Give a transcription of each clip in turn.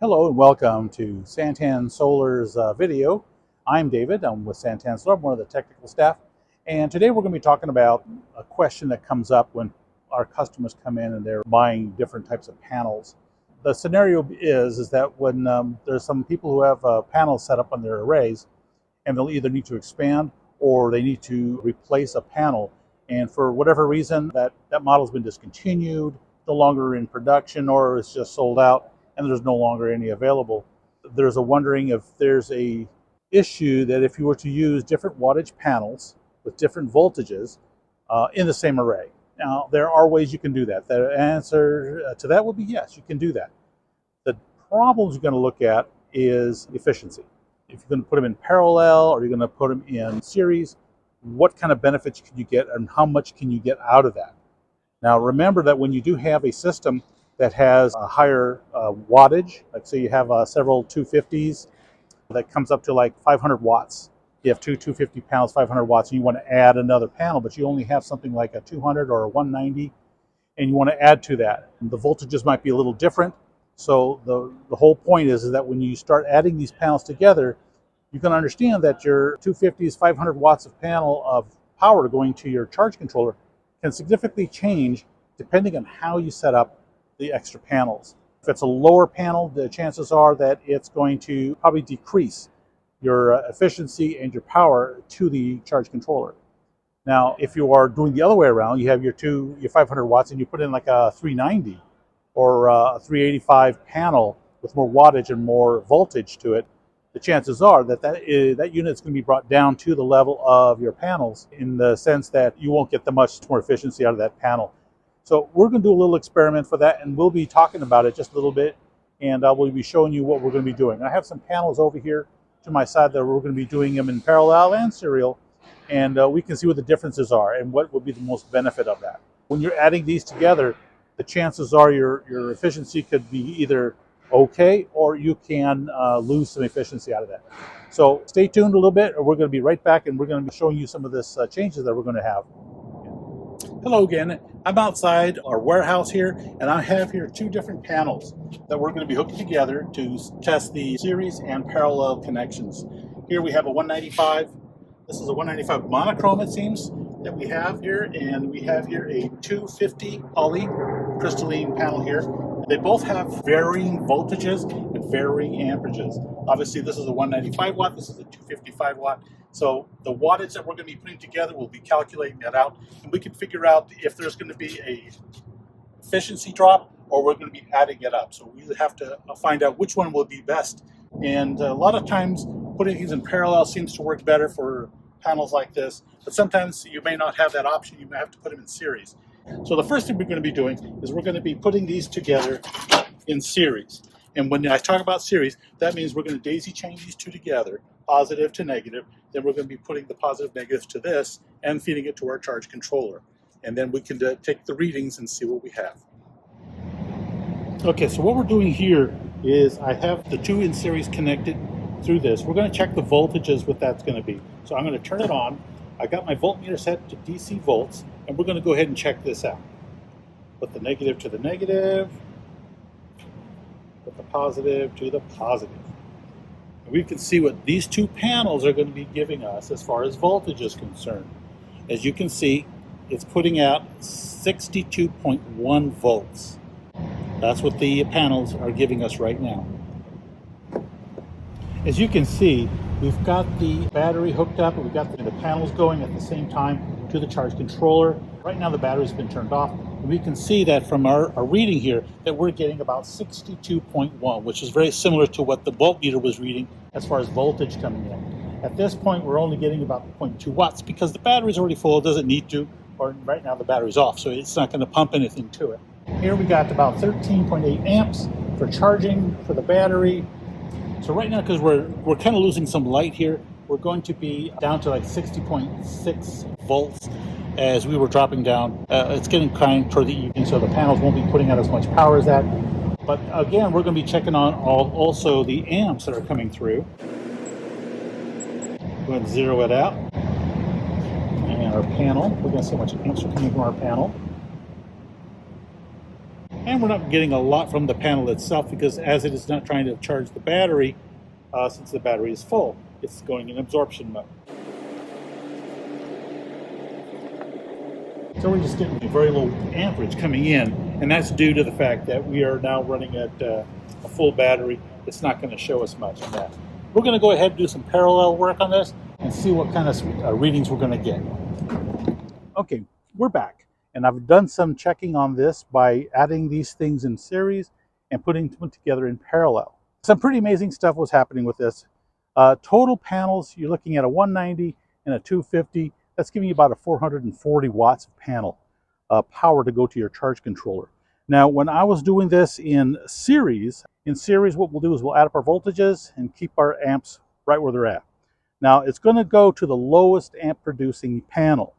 Hello and welcome to SanTan Solar's video. I'm David. I'm with SanTan Solar. I'm one of the technical staff. And today we're going to be talking about a question that comes up when our customers come in and they're buying different types of panels. The scenario is that when there's some people who have panels set up on their arrays, and they'll either need to expand or they need to replace a panel. And for whatever reason, that model's been discontinued, no longer in production, or it's just sold out, and there's no longer any available. There's a wondering if there's a issue that if you were to use different wattage panels with different voltages in the same array. Now, there are ways you can do that. The answer to that would be yes, you can do that. The problems you're going to look at is efficiency. If you're going to put them in parallel or you're going to put them in series, what kind of benefits can you get and how much can you get out of that? Now, remember that when you do have a system that has a higher wattage, like say you have several 250s that comes up to like 500 watts. You have two 250 panels, 500 watts, and you want to add another panel, but you only have something like a 200 or a 190, and you want to add to that. And the voltages might be a little different. So the whole point is that when you start adding these panels together, you can understand that your 250s, 500 watts of panel of power going to your charge controller can significantly change depending on how you set up the extra panels. If it's a lower panel, the chances are that it's going to probably decrease your efficiency and your power to the charge controller. Now, if you are doing the other way around, you have your 500 watts and you put in like a 390 or a 385 panel with more wattage and more voltage to it, the chances are that that unit is going to be brought down to the level of your panels in the sense that you won't get the much more efficiency out of that panel. So we're going to do a little experiment for that, and we'll be talking about it just a little bit, and I will be showing you what we're going to be doing. I have some panels over here to my side that we're going to be doing them in parallel and serial, and we can see what the differences are and what would be the most benefit of that. When you're adding these together, the chances are your efficiency could be either okay or you can lose some efficiency out of that. So stay tuned a little bit, or we're going to be right back, and we're going to be showing you some of this changes that we're going to have. Hello again. I'm outside our warehouse here, and I have here two different panels that we're going to be hooking together to test the series and parallel connections. Here we have a 195. This is a 195 monochrome, it seems, that we have here, and we have here a 250 poly crystalline panel here. They both have varying voltages and varying amperages. Obviously, this is a 195 watt, this is a 255 watt. So the wattage that we're going to be putting together, we'll be calculating that out, and we can figure out if there's going to be a efficiency drop or we're going to be adding it up. So we have to find out which one will be best. And a lot of times putting things in parallel seems to work better for panels like this, but sometimes you may not have that option. You may have to put them in series. So the first thing we're going to be doing is we're going to be putting these together in series. And when I talk about series, that means we're going to daisy chain these two together, positive to negative. Then we're going to be putting the positive negatives to this and feeding it to our charge controller. And then we can take the readings and see what we have. Okay, so what we're doing here is I have the two in series connected through this. We're going to check the voltages, what that's going to be. So I'm going to turn it on. I got my voltmeter set to DC volts, and we're going to go ahead and check this out. Put the negative to the negative, put the positive to the positive. And we can see what these two panels are going to be giving us as far as voltage is concerned. As you can see, it's putting out 62.1 volts. That's what the panels are giving us right now. As you can see, we've got the battery hooked up, and we've got the panels going at the same time to the charge controller. Right now the battery's been turned off, and we can see that from our reading here that we're getting about 62.1, which is very similar to what the voltmeter was reading as far as voltage coming in. At this point, we're only getting about 0.2 watts because the battery's already full. It doesn't need to, or right now the battery's off, so it's not going to pump anything to it. Here we got about 13.8 amps for charging for the battery. So right now, because we're kind of losing some light here, we're going to be down to like 60.6 volts as we were dropping down. It's getting kind of toward the evening, so the panels won't be putting out as much power as that. But again, we're going to be checking on also the amps that are coming through. Go ahead and zero it out. And our panel, we're going to see how much amps are coming from our panel. And we're not getting a lot from the panel itself because as it is not trying to charge the battery, since the battery is full, it's going in absorption mode. So we're just getting a very low amperage coming in, and that's due to the fact that we are now running at a full battery. It's not going to show us much on that. We're going to go ahead and do some parallel work on this and see what kind of readings we're going to get. Okay, we're back, and I've done some checking on this by adding these things in series and putting them together in parallel. Some pretty amazing stuff was happening with this. Total panels, you're looking at a 190 and a 250. That's giving you about a 440 watts of panel power to go to your charge controller. Now, when I was doing this in series, what we'll do is we'll add up our voltages and keep our amps right where they're at. Now, it's going to go to the lowest amp producing panel.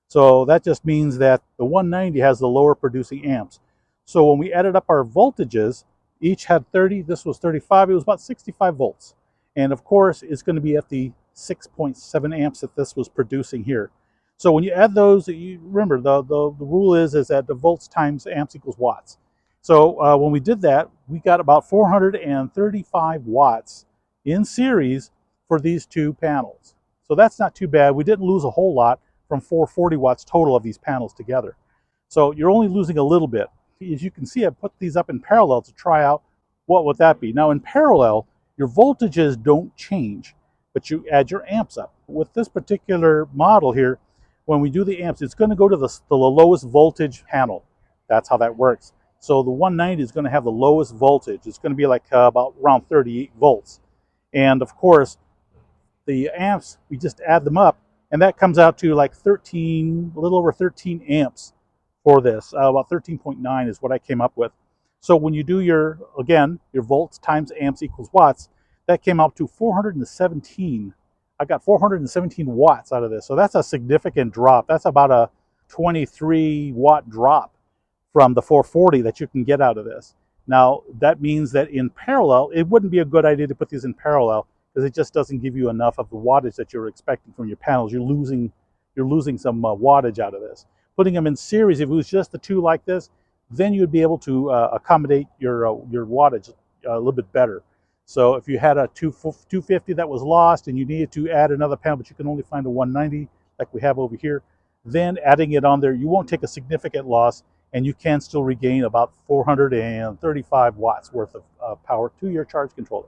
So that just means that the 190 has the lower producing amps. So when we added up our voltages, each had 30, this was 35, it was about 65 volts. And of course, it's going to be at the 6.7 amps that this was producing here. So when you add those, you remember the rule is that the volts times amps equals watts. So when we did that, we got about 435 watts in series for these two panels. So that's not too bad. We didn't lose a whole lot from 440 watts total of these panels together. So you're only losing a little bit. As you can see, I put these up in parallel to try out what would that be. Now in parallel, your voltages don't change, but you add your amps up. With this particular model here, when we do the amps, it's going to go to the lowest voltage panel. That's how that works. So the 190 is going to have the lowest voltage. It's going to be like about around 38 volts. And of course, the amps, we just add them up, and that comes out to like 13, a little over 13 amps for this. About 13.9 is what I came up with. So when you do your volts times amps equals watts, that came out to 417. I got 417 watts out of this. So that's a significant drop. That's about a 23 watt drop from the 440 that you can get out of this. Now, that means that in parallel, it wouldn't be a good idea to put these in parallel because it just doesn't give you enough of the wattage that you're expecting from your panels. You're losing some wattage out of this. Putting them in series, if it was just the two like this, then you'd be able to accommodate your wattage a little bit better. So if you had a 250 that was lost and you needed to add another panel, but you can only find a 190 like we have over here, then adding it on there, you won't take a significant loss, and you can still regain about 435 watts worth of power to your charge controller.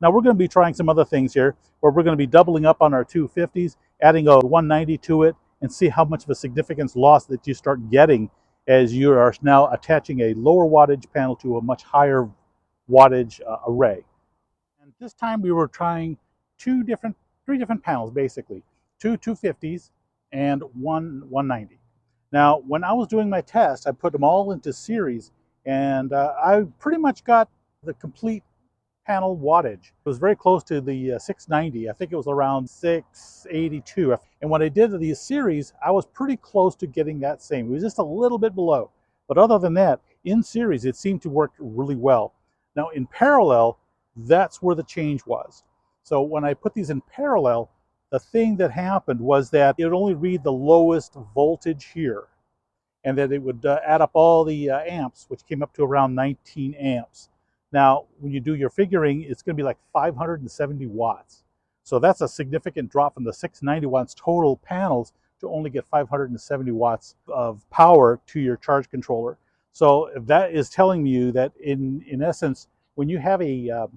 Now we're going to be trying some other things here, where we're going to be doubling up on our 250s, adding a 190 to it, and see how much of a significance loss that you start getting as you are now attaching a lower wattage panel to a much higher wattage array. And this time we were trying three different panels basically, two 250s and one 190. Now, when I was doing my test, I put them all into series, and I pretty much got the complete panel wattage. It was very close to the 690. I think it was around 682. And when I did these series, I was pretty close to getting that same. It was just a little bit below. But other than that, in series, it seemed to work really well. Now, in parallel, that's where the change was. So when I put these in parallel, the thing that happened was that it would only read the lowest voltage here, and that it would add up all the amps, which came up to around 19 amps. Now, when you do your figuring, it's going to be like 570 watts. So that's a significant drop from the 690 watts total panels to only get 570 watts of power to your charge controller. So that is telling you that in essence, when you have a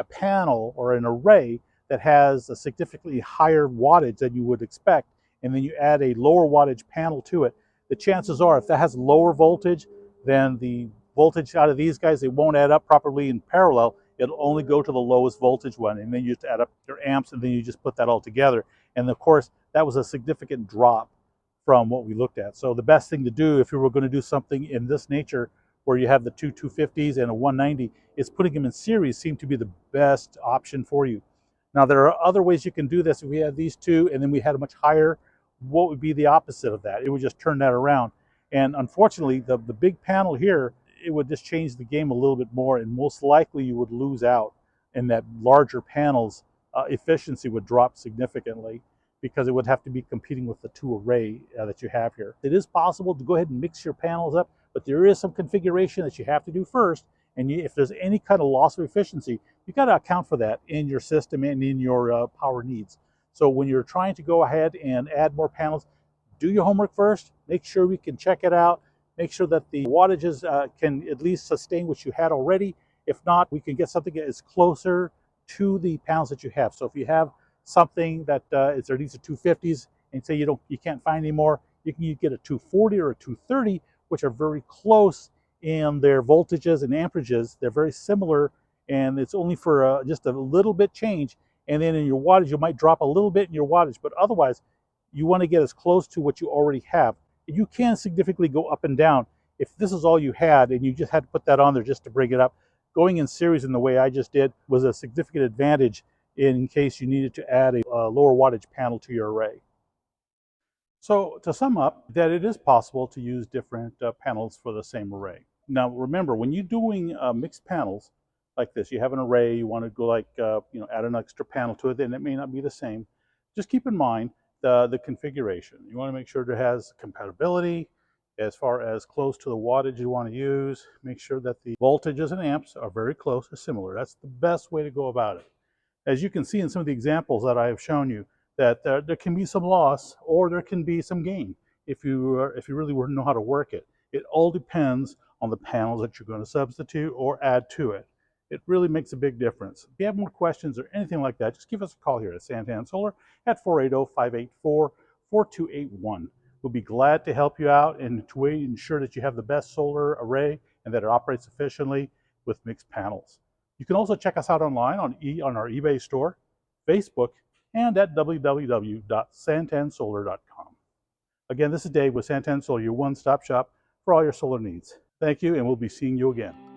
panel or an array that has a significantly higher wattage than you would expect, and then you add a lower wattage panel to it, the chances are if that has lower voltage than the voltage out of these guys, it won't add up properly in parallel. It'll only go to the lowest voltage one, and then you just add up your amps, and then you just put that all together. And of course, that was a significant drop from what we looked at. So the best thing to do if you were going to do something in this nature, where you have the two 250s and a 190, is putting them in series seemed to be the best option for you. Now, there are other ways you can do this. If we had these two and then we had a much higher, what would be the opposite of that? It would just turn that around. And unfortunately, the big panel here, it would just change the game a little bit more, and most likely you would lose out, and that larger panel's efficiency would drop significantly because it would have to be competing with the two array that you have here. It is possible to go ahead and mix your panels up, but there is some configuration that you have to do first. And if there's any kind of loss of efficiency, you got to account for that in your system and in your power needs. So when you're trying to go ahead and add more panels, do your homework first. Make sure we can check it out. Make sure that the wattages can at least sustain what you had already. If not, we can get something that is closer to the panels that you have. So if you have something that these are 250s and say you can't find any more, you can get a 240 or a 230, which are very close in their voltages and amperages. They're very similar, and it's only for just a little bit change. And then in your wattage, you might drop a little bit in your wattage, but otherwise, you want to get as close to what you already have. And you can significantly go up and down. If this is all you had and you just had to put that on there just to bring it up, going in series in the way I just did was a significant advantage in case you needed to add a lower wattage panel to your array. So to sum up, that it is possible to use different panels for the same array. Now remember, when you're doing mixed panels like this, you have an array, you want to go like, add an extra panel to it, then it may not be the same. Just keep in mind the configuration. You want to make sure it has compatibility as far as close to the wattage you want to use. Make sure that the voltages and amps are very close or similar. That's the best way to go about it. As you can see in some of the examples that I have shown you, that there can be some loss or there can be some gain if you really know how to work it. It all depends on the panels that you're going to substitute or add to it. It really makes a big difference. If you have more questions or anything like that, just give us a call here at SanTan Solar at 480-584-4281. We'll be glad to help you out and to ensure that you have the best solar array and that it operates efficiently with mixed panels. You can also check us out online on our eBay store, Facebook, and at www.santansolar.com. Again, this is Dave with SanTan Solar, your one-stop shop for all your solar needs. Thank you, and we'll be seeing you again.